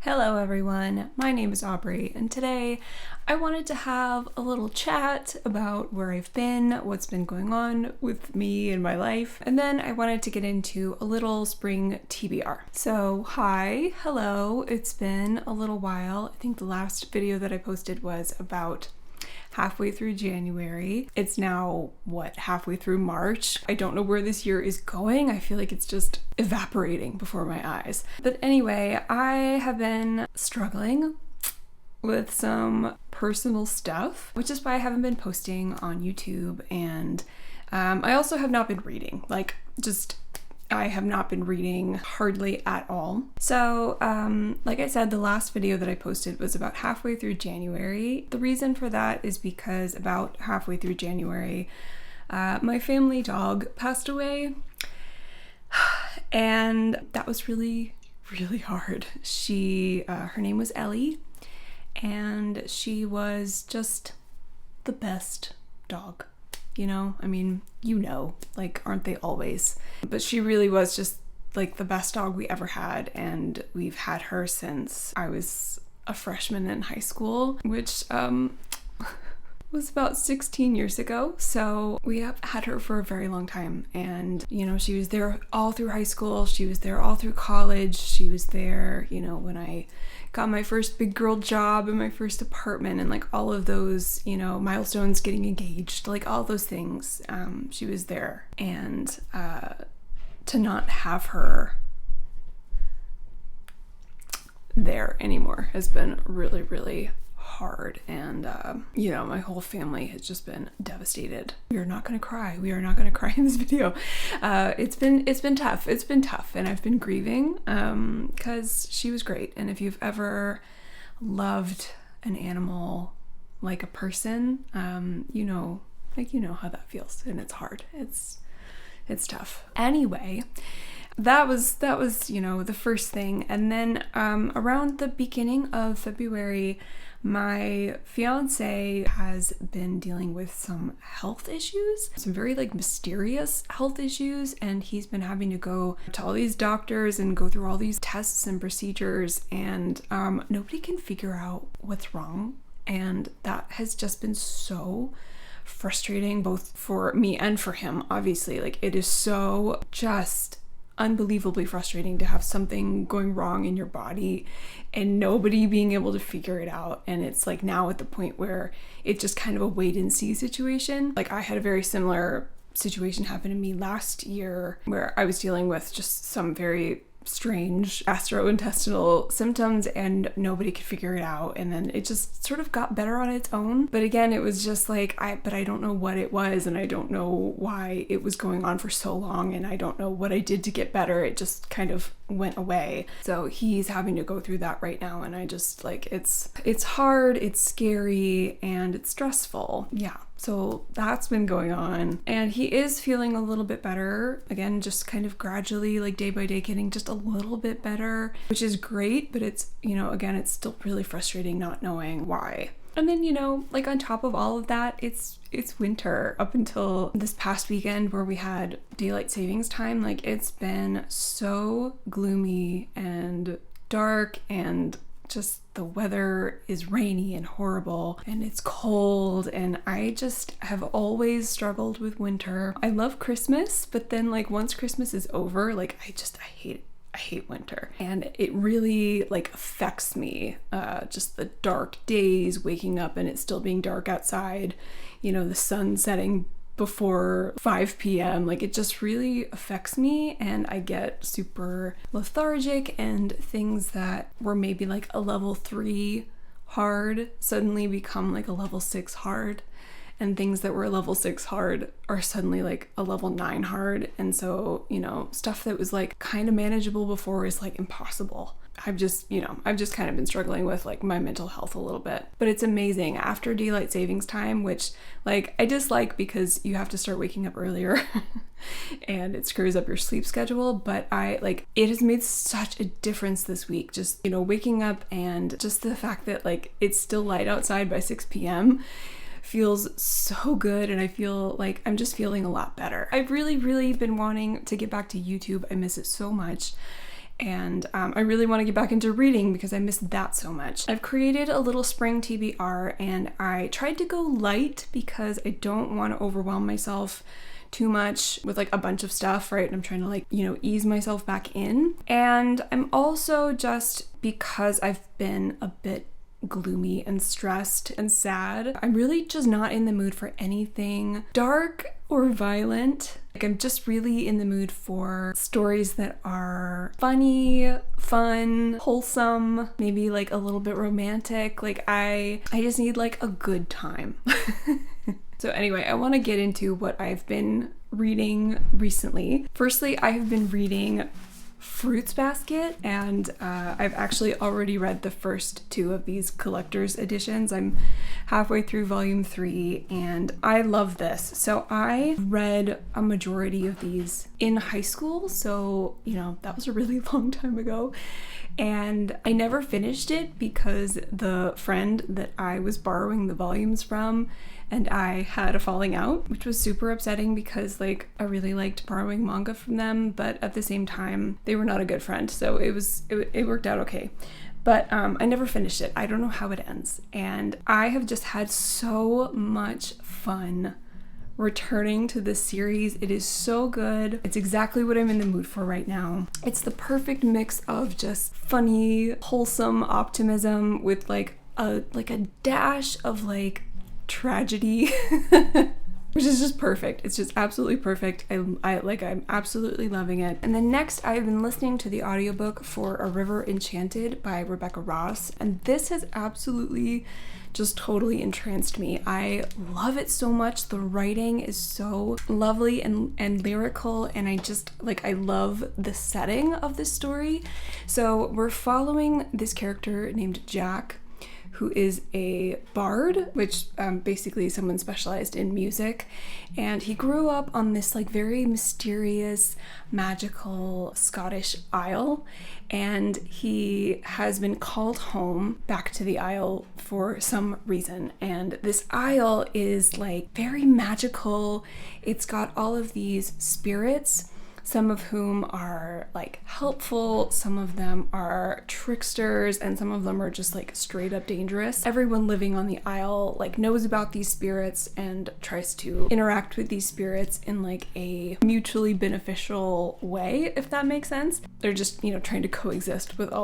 Hello everyone, my name is Aubrey, and today I wanted to have a little chat about where I've been, what's been going on with me and my life, and then I wanted to get into a little spring TBR. So hi, hello, it's been a little while. I think the last video that I posted was about halfway through January. It's now, halfway through March. I don't know where this year is going. I feel like it's just evaporating before my eyes. But anyway, I have been struggling with some personal stuff, which is why I haven't been posting on YouTube, and I also have not been reading. I have not been reading hardly at all. So, like I said, the last video that I posted was about halfway through January. The reason for that is because about halfway through January, my family dog passed away. And that was really, really hard. Her name was Ellie, and she was just the best dog. Aren't they always? But she really was just like the best dog we ever had, and we've had her since I was a freshman in high school, which was about 16 years ago. So we have had her for a very long time, and she was there all through high school, she was there all through college, she was there when I got my first big girl job and my first apartment, and like all of those milestones, getting engaged, like all those things. She was there, and to not have her there anymore has been really, really hard. And my whole family has just been devastated. We are not going to cry in this video. It's been tough, and I've been grieving because she was great. And if you've ever loved an animal like a person, you know how that feels, and it's hard. It's tough. Anyway, that was the first thing. And then around the beginning of February, my fiance has been dealing with some health issues, some very mysterious health issues, and he's been having to go to all these doctors and go through all these tests and procedures, and nobody can figure out what's wrong. And that has just been so frustrating, both for me and for him, obviously. It is so just unbelievably frustrating to have something going wrong in your body and nobody being able to figure it out. And it's now at the point where it's just kind of a wait and see situation. I had a very similar situation happen to me last year where I was dealing with just some very strange gastrointestinal symptoms and nobody could figure it out, and then it just sort of got better on its own. But again, it was just I don't know what it was, and I don't know why it was going on for so long, and I don't know what I did to get better. It just kind of went away. So he's having to go through that right now, and I just it's hard, it's scary, and it's stressful. Yeah. So that's been going on, and he is feeling a little bit better. Again, just kind of gradually, day by day, getting just a little bit better, which is great, but it's, again, it's still really frustrating not knowing why. And then, on top of all of that, it's winter up until this past weekend where we had daylight savings time. It's been so gloomy and dark, and just the weather is rainy and horrible, and it's cold, and I just have always struggled with winter. I love Christmas, but then once Christmas is over, I hate winter, and it really affects me. Just the dark days, waking up and it still being dark outside, the sun setting before 5 p.m. It just really affects me, and I get super lethargic, and things that were maybe a level 3 hard suddenly become a level 6 hard, and things that were a level 6 hard are suddenly a level 9 hard. And so, stuff that was kind of manageable before is impossible. I've just kind of been struggling with my mental health a little bit. But it's amazing after daylight savings time, which I dislike because you have to start waking up earlier and it screws up your sleep schedule. But it has made such a difference this week, just waking up, and just the fact that it's still light outside by 6 p.m. feels so good, and I feel I'm just feeling a lot better. I've really, really been wanting to get back to YouTube. I miss it so much. And I really want to get back into reading because I miss that so much. I've created a little spring TBR, and I tried to go light because I don't want to overwhelm myself too much with like a bunch of stuff, right? I'm trying to like, ease myself back in. And I'm also, just because I've been a bit gloomy and stressed and sad, I'm really just not in the mood for anything dark or violent. Like, I'm just really in the mood for stories that are funny, fun, wholesome, maybe like a little bit romantic. Like I just need like a good time. So anyway, I want to get into what I've been reading recently. Firstly, I have been reading Fruits Basket, and I've actually already read the first 2 of these collector's editions. I'm halfway through volume 3, and I love this. So I read a majority of these in high school, so that was a really long time ago, and I never finished it because the friend that I was borrowing the volumes from and I had a falling out, which was super upsetting because like I really liked borrowing manga from them, but at the same time they were not a good friend, so it worked out okay. But I never finished it. I don't know how it ends, and I have just had so much fun returning to this series. It is so good. It's exactly what I'm in the mood for right now. It's the perfect mix of just funny, wholesome optimism with like a dash of like tragedy, which is just perfect. It's just absolutely perfect. I'm absolutely loving it. And then next, I've been listening to the audiobook for A River Enchanted by Rebecca Ross, and this has absolutely just totally entranced me. I love it so much. The writing is so lovely and lyrical, and I love the setting of this story. So we're following this character named Jack, who is a bard, which basically someone specialized in music, and he grew up on this like very mysterious, magical Scottish isle, and he has been called home back to the isle for some reason. And this isle is like very magical. It's got all of these spirits, some of whom are like helpful, some of them are tricksters, and some of them are just like straight up dangerous. Everyone living on the isle like knows about these spirits and tries to interact with these spirits in like a mutually beneficial way, if that makes sense. They're just, trying to coexist with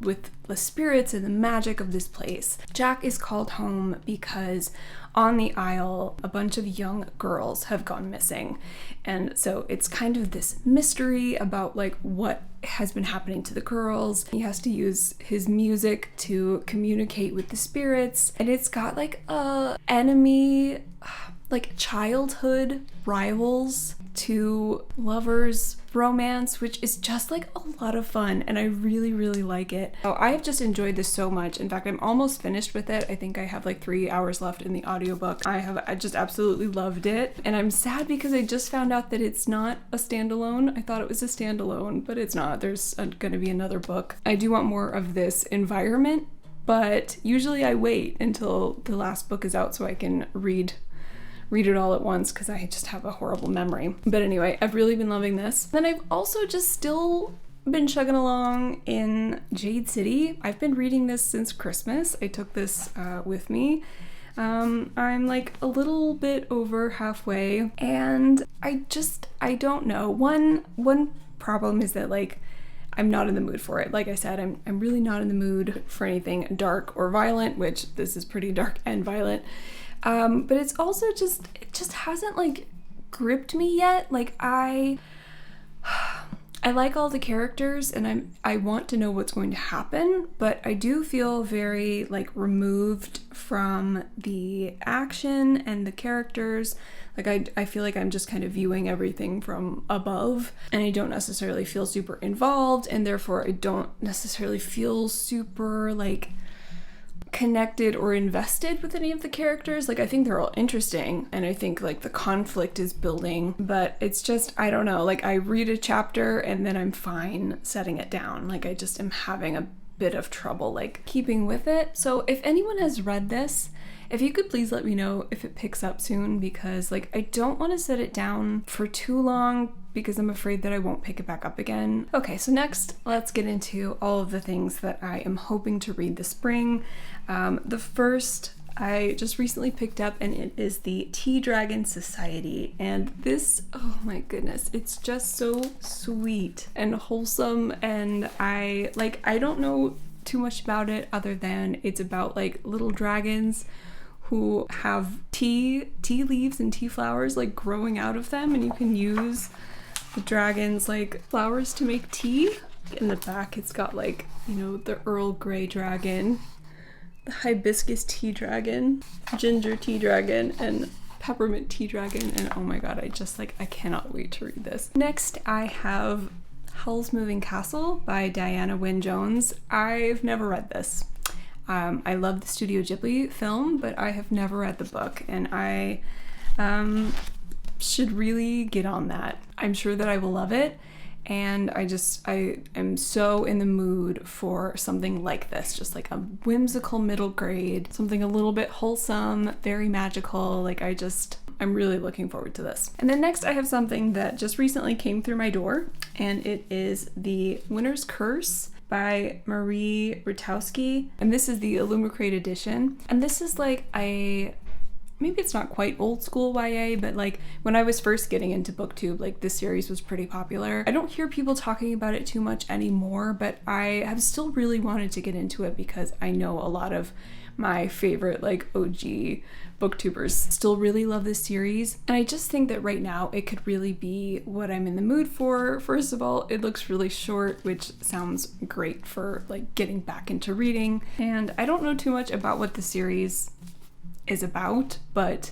with the spirits and the magic of this place. Jack is called home because on the isle, a bunch of young girls have gone missing. And so it's kind of this mystery about like what has been happening to the girls. He has to use his music to communicate with the spirits. And it's got like enemy, like childhood rivals to lovers romance, which is just like a lot of fun, and I really, really like it. So I've just enjoyed this so much. In fact, I'm almost finished with it. I think I have like 3 hours left in the audiobook. I just absolutely loved it, and I'm sad because I just found out that it's not a standalone. I thought it was a standalone, but it's not. There's gonna be another book. I do want more of this environment, but usually I wait until the last book is out so I can read it all at once because I just have a horrible memory. But anyway, I've really been loving this. Then I've also just still been chugging along in Jade City. I've been reading this since Christmas. I took this with me. I'm like a little bit over halfway, and I don't know. One problem is that like I'm not in the mood for it. Like I said, I'm really not in the mood for anything dark or violent, which this is pretty dark and violent. But it's also it just hasn't like gripped me yet. Like I like all the characters, and I want to know what's going to happen, but I do feel very like removed from the action and the characters. Like I feel like I'm just kind of viewing everything from above, and I don't necessarily feel super involved, and therefore I don't necessarily feel super like connected or invested with any of the characters. Like I think they're all interesting, and I think like the conflict is building, but it's just, I don't know, like I read a chapter and then I'm fine setting it down. Like I just am having a bit of trouble like keeping with it. So if anyone has read this, if you could please let me know if it picks up soon, because like I don't want to set it down for too long because I'm afraid that I won't pick it back up again. Okay, so next let's get into all of the things that I am hoping to read this spring. The first I just recently picked up, and it is the Tea Dragon Society. And this, oh my goodness, it's just so sweet and wholesome. And I don't know too much about it other than it's about like little dragons who have tea leaves and tea flowers like growing out of them, and you can use the dragon's like flowers to make tea. In the back it's got like, you know, the Earl Grey dragon, the hibiscus tea dragon, ginger tea dragon, and peppermint tea dragon. And oh my god, I cannot wait to read this. Next I have Howl's Moving Castle by Diana Wynne Jones. I've never read this. I love the Studio Ghibli film, but I have never read the book, and I should really get on that. I'm sure that I will love it, and I am so in the mood for something like this, just like a whimsical middle grade, something a little bit wholesome, very magical. I'm really looking forward to this. And then next I have something that just recently came through my door, and it is The Winter's Curse by Marie Rutowski. And this is the Illumicrate edition. And this is like maybe it's not quite old school YA, but like when I was first getting into BookTube, like this series was pretty popular. I don't hear people talking about it too much anymore, but I have still really wanted to get into it because I know a lot of my favorite like OG booktubers still really love this series, and I just think that right now it could really be what I'm in the mood for. First of all, it looks really short, which sounds great for like getting back into reading, and I don't know too much about what the series is about, but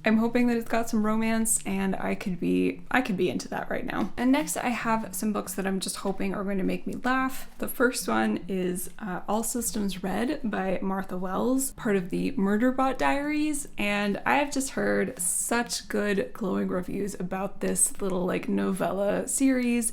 I'm hoping that it's got some romance, and I could be into that right now. And next I have some books that I'm just hoping are going to make me laugh. The first one is All Systems Red by Martha Wells, part of the Murderbot Diaries, and I have just heard such good glowing reviews about this little like novella series.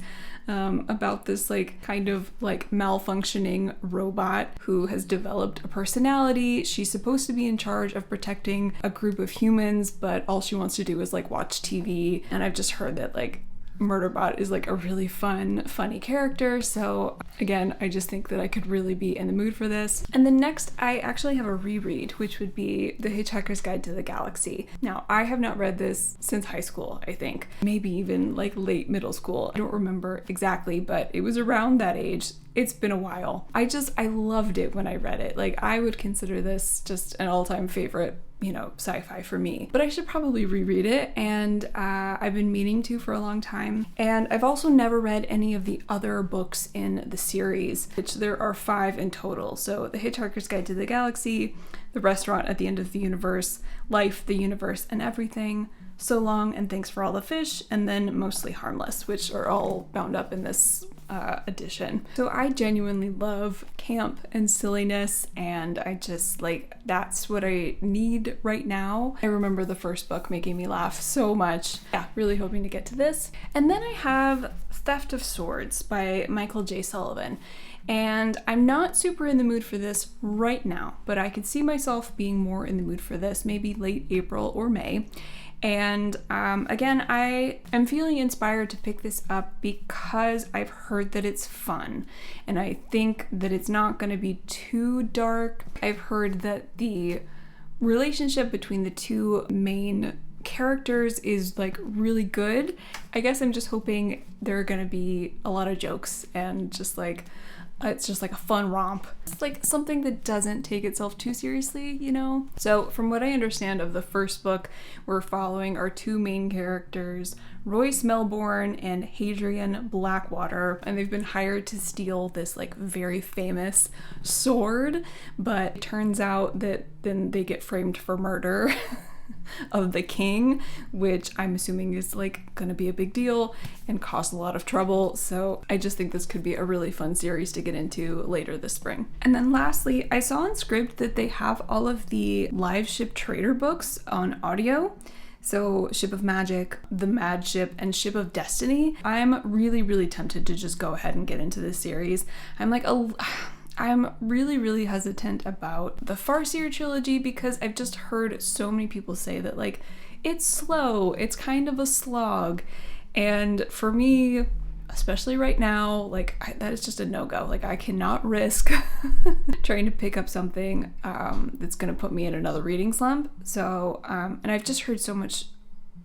About this like kind of like malfunctioning robot who has developed a personality. She's supposed to be in charge of protecting a group of humans, but all she wants to do is like watch TV. And I've just heard that like Murderbot is like a really funny character. So again, I just think that I could really be in the mood for this. And then next I actually have a reread, which would be The Hitchhiker's Guide to the Galaxy. Now I have not read this since high school, I think. Maybe even like late middle school. I don't remember exactly, but it was around that age. It's been a while. I loved it when I read it. Like I would consider this just an all-time favorite, you know, sci-fi for me. But I should probably reread it, and I've been meaning to for a long time. And I've also never read any of the other books in the series, which there are 5 in total. So The Hitchhiker's Guide to the Galaxy, The Restaurant at the End of the Universe, Life, the Universe, and Everything, So Long and Thanks for All the Fish, and then Mostly Harmless, which are all bound up in this edition. So I genuinely love camp and silliness, and I just like, that's what I need right now. I remember the first book making me laugh so much. Yeah, really hoping to get to this. And then I have Theft of Swords by Michael J. Sullivan. And I'm not super in the mood for this right now, but I could see myself being more in the mood for this maybe late April or May. And again, I am feeling inspired to pick this up because I've heard that it's fun, and I think that it's not going to be too dark. I've heard that the relationship between the two main characters is like really good. I guess I'm just hoping there are going to be a lot of jokes and just like it's just like a fun romp. It's like something that doesn't take itself too seriously, you know? So from what I understand of the first book, we're following our 2 main characters, Royce Melbourne and Hadrian Blackwater, and they've been hired to steal this like very famous sword, but it turns out that then they get framed for murder. Of the king, which I'm assuming is like gonna be a big deal and cause a lot of trouble. So I just think this could be a really fun series to get into later this spring. And then lastly, I saw on Scribd that they have all of the live ship trader books on audio. So Ship of Magic, The Mad Ship, and Ship of Destiny. I'm really tempted to just go ahead and get into this series. I'm like I'm really, really hesitant about the Farseer trilogy because I've just heard so many people say that, like, it's slow, it's kind of a slog. And for me, especially right now, like, that is just a no-go. Like, I cannot risk trying to pick up something that's going to put me in another reading slump. So, and I've just heard so much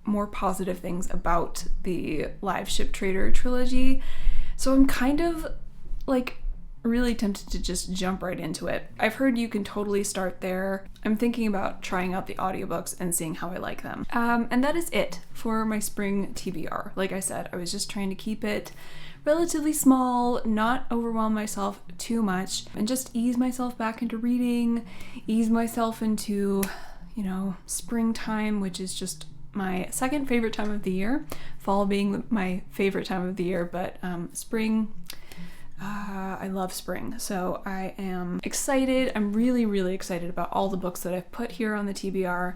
more positive things about the Live Ship Trader trilogy. So I'm kind of, like, really tempted to just jump right into it. I've heard you can totally start there. I'm thinking about trying out the audiobooks and seeing how I like them. And that is it for my spring TBR. Like I said, I was just trying to keep it relatively small, not overwhelm myself too much, and just ease myself back into reading, ease myself into, you know, springtime, which is just my second favorite time of the year, fall being my favorite time of the year, but spring, I love spring. So I am excited. I'm really, really excited about all the books that I've put here on the TBR,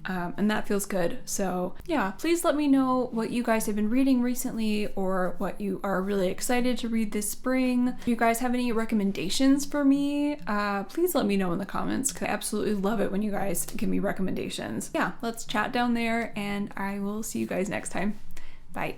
and that feels good. So yeah, please let me know what you guys have been reading recently or what you are really excited to read this spring. If you guys have any recommendations for me, please let me know in the comments, because I absolutely love it when you guys give me recommendations. Yeah, let's chat down there, and I will see you guys next time. Bye.